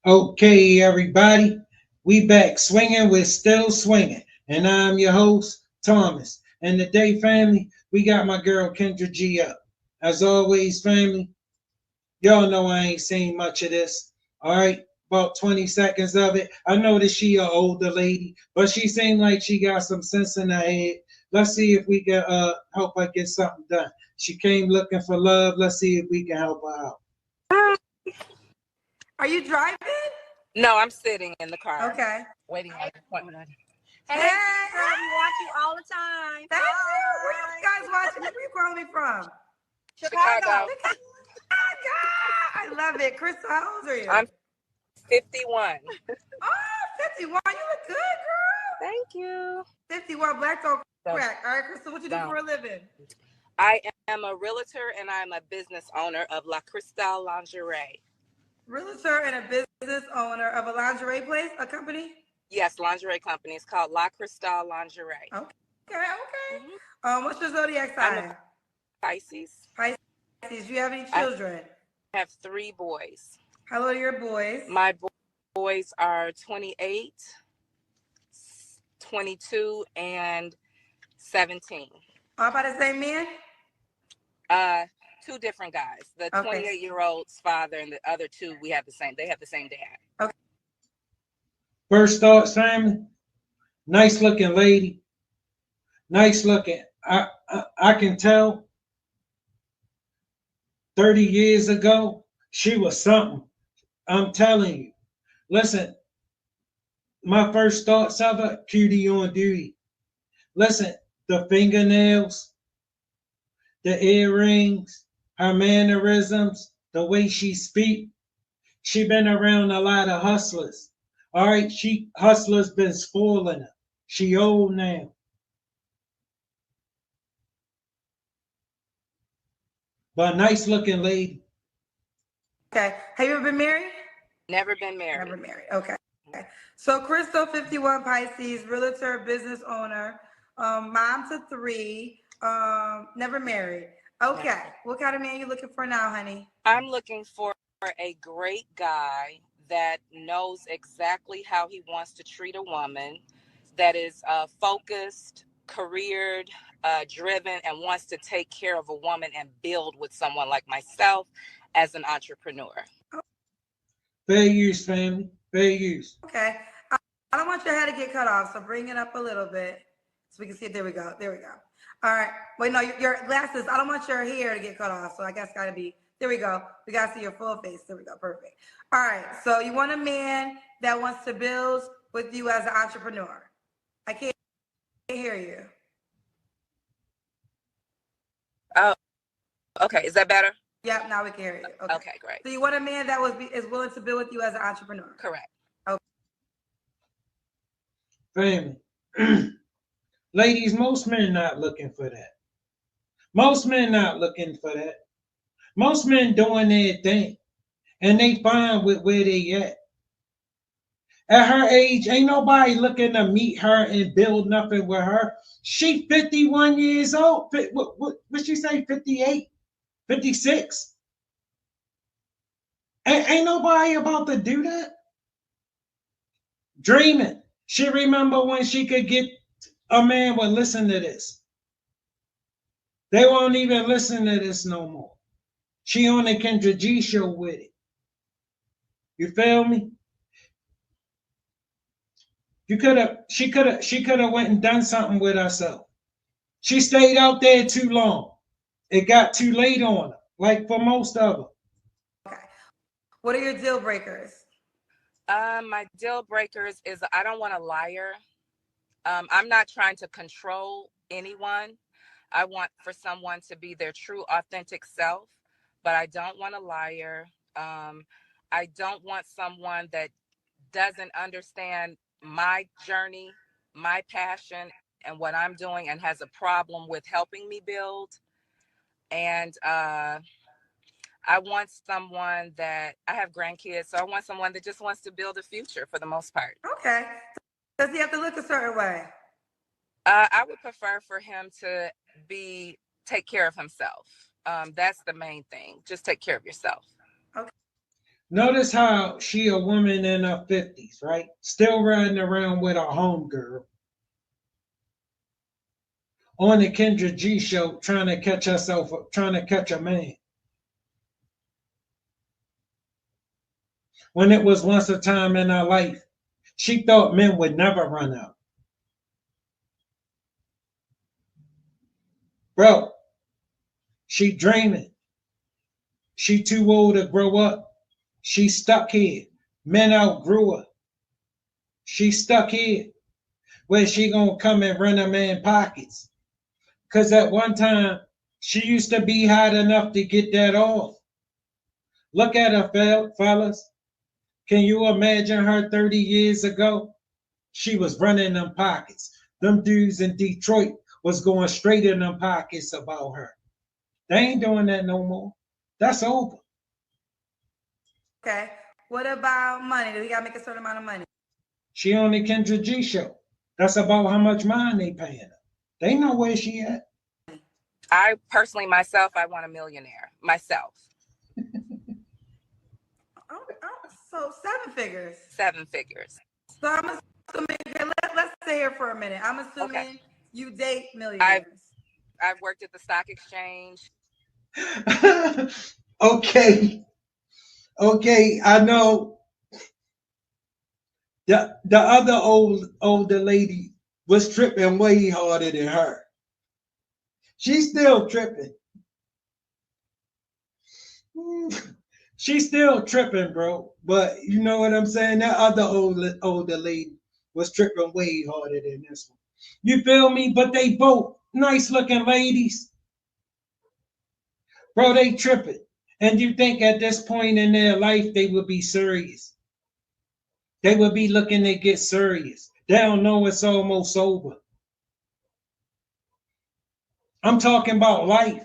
Okay, everybody, we back swinging. We're still swinging, and I'm your host Thomas. And today, family, we got my girl Kendra G up. As always, family, y'all know I ain't seen much of this. All right, about 20 seconds of it. I know that she a older lady, but she seemed like she got some sense in her head. Let's see if we can help her get something done. She came looking for love. Let's see if we can help her out. Are you driving? No, I'm sitting in the car. Okay. Waiting on the appointment. Hey, girl, we watch you all the time. Thank you. Where you guys watching? Where you calling me from? Chicago. Chicago. I love it. Crystal, how old are you? I'm 51. Oh, 51. You look good, girl. Thank you. 51. Black don't crack. All right, Crystal, what you do for a living? I am a realtor and I'm a business owner of La Cristal Lingerie. Realtor and a business owner of a lingerie place, a company? Yes, lingerie company. It's called La Cristal Lingerie. Okay. What's your zodiac sign? I'm a Pisces. Pisces. Do you have any children? I have 3 boys. How old are your boys? My boys are 28, 22, and 17. All by the same man? 2 different guys. The 28-year-old's father and the other 2, they have the same dad. Okay. First thoughts, family. Nice looking lady. Nice looking. I can tell 30 years ago, she was something. I'm telling you. Listen, my first thoughts of her, cutie on duty. Listen, the fingernails, the earrings, her mannerisms, the way she speak. She been around a lot of hustlers. All right, hustlers been spoiling her. She old now. But nice looking lady. Okay. Have you ever been married? Never been married. Never married. Okay. So Crystal, 51, Pisces, realtor, business owner, mom to 3, never married. Okay. What kind of man you looking for now, honey? I'm looking for a great guy that knows exactly how he wants to treat a woman, that is focused, careered, driven, and wants to take care of a woman and build with someone like myself as an entrepreneur. Fair use, family. Fair use. Okay. I don't want your hair to get cut off, so bring it up a little bit so we can see it. There we go. All right. Wait, no, your glasses. I don't want your hair to get cut off, so I guess gotta be. There we go. We gotta see your full face. There we go. Perfect. All right. So you want a man that wants to build with you as an entrepreneur. I can't hear you. Oh, okay. Is that better? Yep, now we can hear you. Okay, great. So you want a man that is willing to build with you as an entrepreneur? Correct. Okay. Family. Ladies, most men not looking for that. Most men not looking for that. Most men doing their thing. And they fine with where they at. At her age, ain't nobody looking to meet her and build nothing with her. She 51 years old. What she say, 58? 56? Ain't nobody about to do that. Dreaming. She remember when she could get a man would listen to this. They won't even listen to this no more. She on the Kendra G show with it. You feel me? She could have went and done something with herself. She stayed out there too long. It got too late on her, like for most of them. Okay. What are your deal breakers? My deal breakers is I don't want a liar. I'm not trying to control anyone. I want for someone to be their true, authentic self, but I don't want a liar. I don't want someone that doesn't understand my journey, my passion, and what I'm doing, and has a problem with helping me build. And I want someone that, I have grandkids, so I want someone that just wants to build a future for the most part. Okay. Does he have to look a certain way? I would prefer for him to take care of himself. That's the main thing. Just take care of yourself. Okay. Notice how she a woman in her 50s, right? Still riding around with her homegirl on the Kendra G show, trying to catch herself, trying to catch a man. When it was once a time in her life, she thought men would never run out. Bro, she dreaming. She too old to grow up. She stuck here. Men outgrew her. She stuck here. Where she gonna come and run a man pockets? Cause at one time she used to be hot enough to get that off. Look at her, fellas. Can you imagine her 30 years ago? She was running them pockets. Them dudes in Detroit was going straight in them pockets about her. They ain't doing that no more. That's over. Okay. What about money? Do we gotta make a certain amount of money? She on the Kendra G show. That's about how much money they paying her. They know where she at. I personally, myself, I want a millionaire. Myself. So 7 figures. 7 figures. So I'm assuming, let's stay here for a minute. I'm assuming Okay. you date millionaires. I've worked at the stock exchange. Okay. Okay, I know. The other older lady was tripping way harder than her. She's still tripping. She's still tripping, bro. But you know what I'm saying? That other older lady was tripping way harder than this one. You feel me? But they both nice looking ladies. Bro, they tripping. And you think at this point in their life they would be serious. They would be looking to get serious. They don't know it's almost over. I'm talking about life.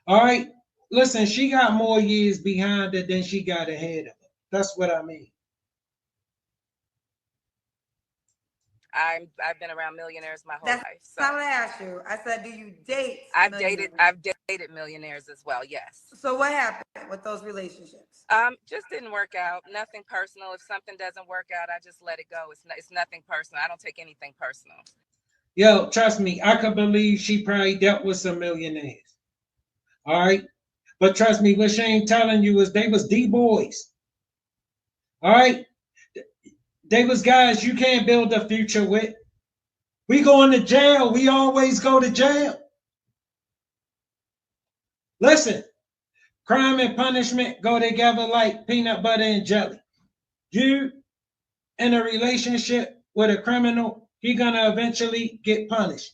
All right? Listen, she got more years behind her than she got ahead of her. That's what I mean. I've been around millionaires my whole life. So. That's not what I asked you. I said, do you date? I've dated millionaires as well. Yes. So what happened with those relationships? Just didn't work out. Nothing personal. If something doesn't work out, I just let it go. It's nothing personal. I don't take anything personal. Yo, trust me, I could believe she probably dealt with some millionaires. All right. But trust me, what she ain't telling you is they was D-boys. All right. They was guys you can't build a future with. We going to jail. We always go to jail. Listen, crime and punishment go together like peanut butter and jelly. You in a relationship with a criminal, he gonna eventually get punished.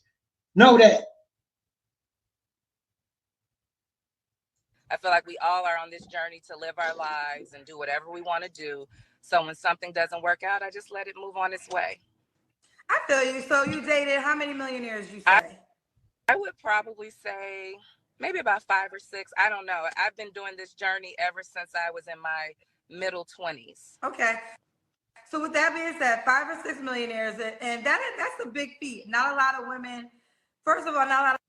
Know that. I feel like we all are on this journey to live our lives and do whatever we want to do. So when something doesn't work out, I just let it move on its way. I feel you. So you dated how many millionaires you say? I would probably say maybe about 5 or 6. I don't know. I've been doing this journey ever since I was in my middle 20s. Okay. So with that being said, 5 or 6 millionaires, and that's a big feat. Not a lot of women. First of all, not a lot of.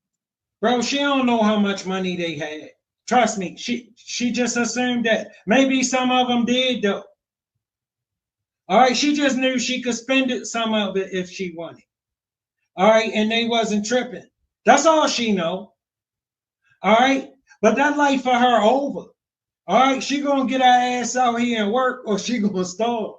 Bro, she don't know how much money they had. Trust me, she just assumed that. Maybe some of them did though. All right, she just knew she could spend it, some of it if she wanted. All right, and they wasn't tripping. That's all she know. All right, but that life for her over. All right, she gonna get her ass out here and work, or she gonna starve.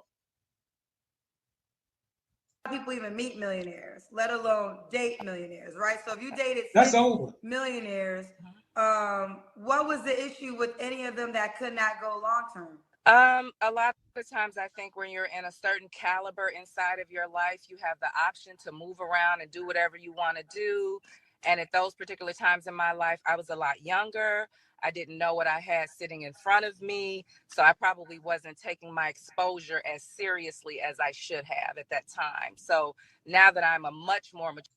People even meet millionaires, let alone date millionaires, right? So if you dated that's over. Millionaires, what was the issue with any of them that could not go long term? A lot of times I think when you're in a certain caliber inside of your life, you have the option to move around and do whatever you want to do. And at those particular times in my life, I was a lot younger. I didn't know what I had sitting in front of me. So I probably wasn't taking my exposure as seriously as I should have at that time. So now that I'm a much more mature.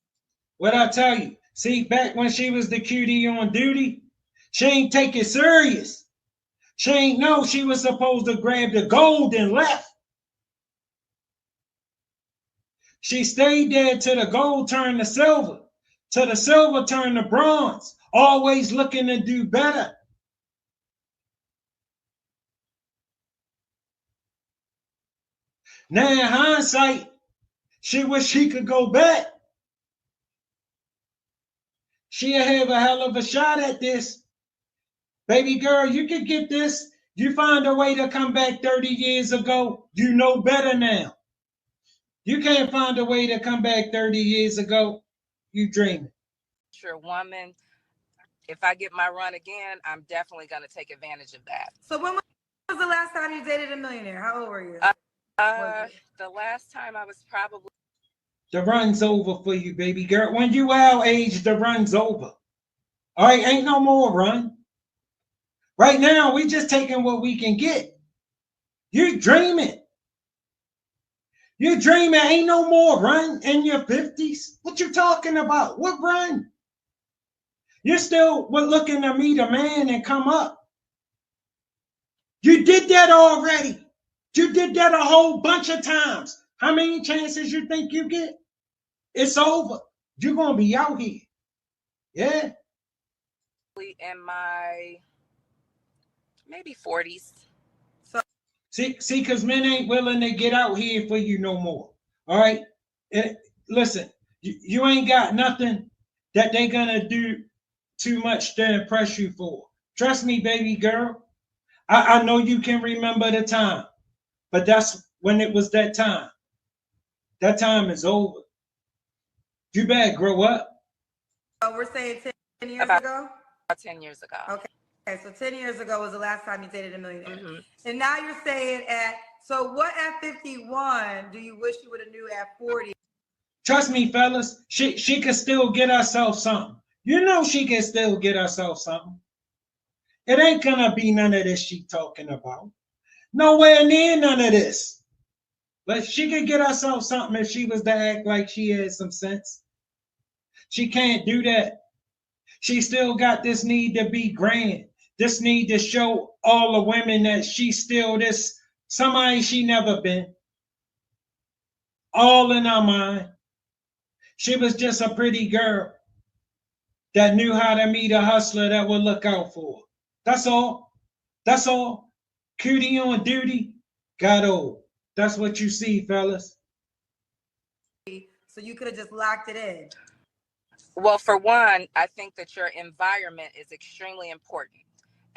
What I tell you, see, back when she was the cutie on duty, she ain't take it serious. She ain't know she was supposed to grab the gold and left. She stayed there till the gold turned to silver, till the silver turned to bronze, always looking to do better. Now in hindsight, she wish she could go back. She'll have a hell of a shot at this. Baby girl, you could get this. You find a way to come back 30 years ago. You know better now. You can't find a way to come back 30 years ago. You dreaming. Sure, woman. If I get my run again, I'm definitely going to take advantage of that. So when was the last time you dated a millionaire? How old were you? The last time I was probably... The run's over for you, baby girl. When you our age, the run's over. All right, ain't no more run. Right now, we just taking what we can get. You dreaming. You dreaming, ain't no more run in your 50s. What you talking about? What run? You're still looking to meet a man and come up. You did that already. You did that a whole bunch of times. How many chances you think you get? It's over. You're going to be out here. Yeah. In my maybe 40s. See, because men ain't willing to get out here for you no more. All right? Listen, you ain't got nothing that they going to do too much to impress you for. Trust me, baby girl. I know you can remember the time, but that's when it was that time. That time is over. You better grow up. So we're saying 10 years ago? About 10 years ago. Okay, so 10 years ago was the last time you dated a millionaire. Mm-hmm. And now you're saying so what at 51 do you wish you would have knew at 40? Trust me, fellas, she could still get herself something. You know she can still get herself something. It ain't gonna be none of this she talking about. Nowhere near none of this. But she could get herself something if she was to act like she had some sense. She can't do that. She still got this need to be grand. This need to show all the women that she's still this somebody she never been. All in her mind. She was just a pretty girl that knew how to meet a hustler that would look out for her. That's all. That's all. Cutie on duty got old. That's what you see, fellas. So you could have just locked it in. Well, for one, I think that your environment is extremely important.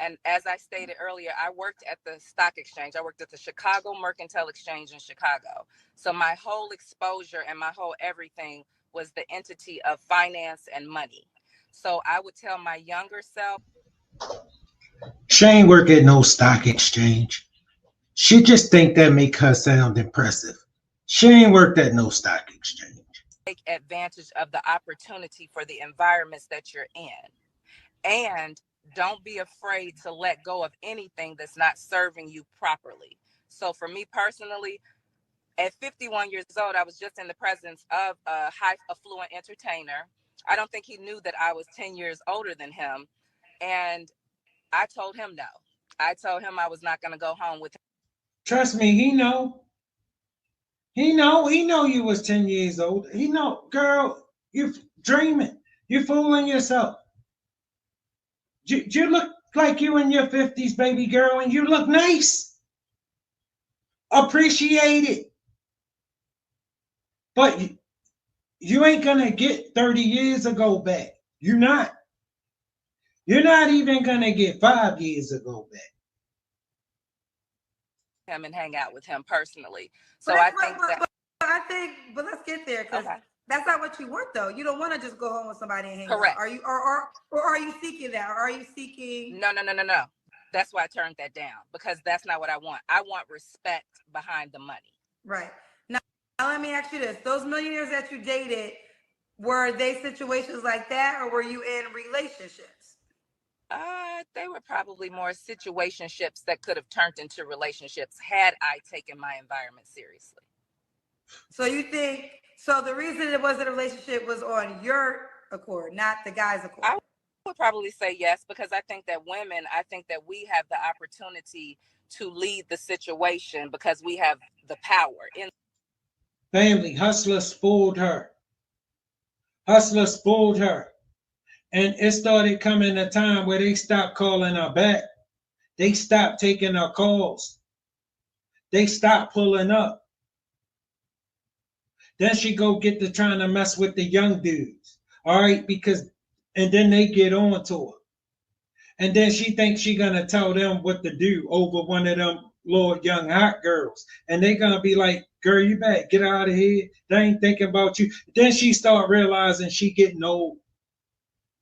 And as I stated earlier, I worked at the stock exchange. I worked at the Chicago Mercantile Exchange in Chicago. So my whole exposure and my whole everything was the entity of finance and money. So I would tell my younger self. She ain't work at no stock exchange. She just think that make her sound impressive. She ain't worked at no stock exchange. Take advantage of the opportunity for the environments that you're in. And don't be afraid to let go of anything that's not serving you properly. So for me personally, at 51 years old, I was just in the presence of a high affluent entertainer. I don't think he knew that I was 10 years older than him. And I told him no. I told him I was not going to go home with him. Trust me, he know. He know you was 10 years old. He know, girl, you dreaming. You fooling yourself. You look like you in your 50s, baby girl, and you look nice. Appreciate it. But you ain't gonna get 30 years ago back. You're not. You're not even gonna get 5 years ago back. Him and hang out with him personally. So I think but let's get there because that's not what you want though. You don't want to just go home with somebody and hang Correct. out. Are you or are you seeking that? Or are you seeking? No. That's why I turned that down because that's not what I want. I want respect behind the money. Right. Now let me ask you this. Those millionaires that you dated, were they situations like that or were you in relationships? They were probably more situationships that could have turned into relationships had I taken my environment seriously. So you think, so the reason it wasn't a relationship was on your accord, not the guy's accord? I would probably say yes, because I think that we have the opportunity to lead the situation because we have the power. Family, hustlers spoiled her. Hustlers spoiled her. And it started coming a time where they stopped calling her back. They stopped taking her calls. They stopped pulling up. Then she go get to trying to mess with the young dudes. All right, and then they get on to her. And then she thinks she gonna tell them what to do over one of them little young hot girls. And they gonna be like, girl, you better get out of here. They ain't thinking about you. Then she start realizing she getting old.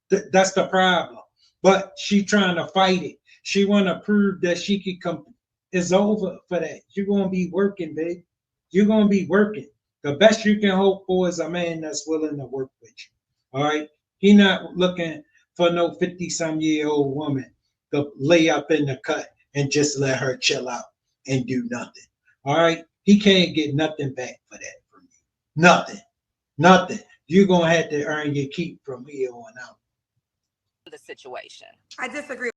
That's the problem. But she trying to fight it. She wanna prove that she can come. It's over for that. You're gonna be working, babe. You're gonna be working. The best you can hope for is a man that's willing to work with you. All right. He not looking for no 50-some-year-old woman to lay up in the cut and just let her chill out and do nothing. All right. He can't get nothing back for that from you. Nothing. Nothing. You're gonna have to earn your keep from here on out. The situation. I disagree.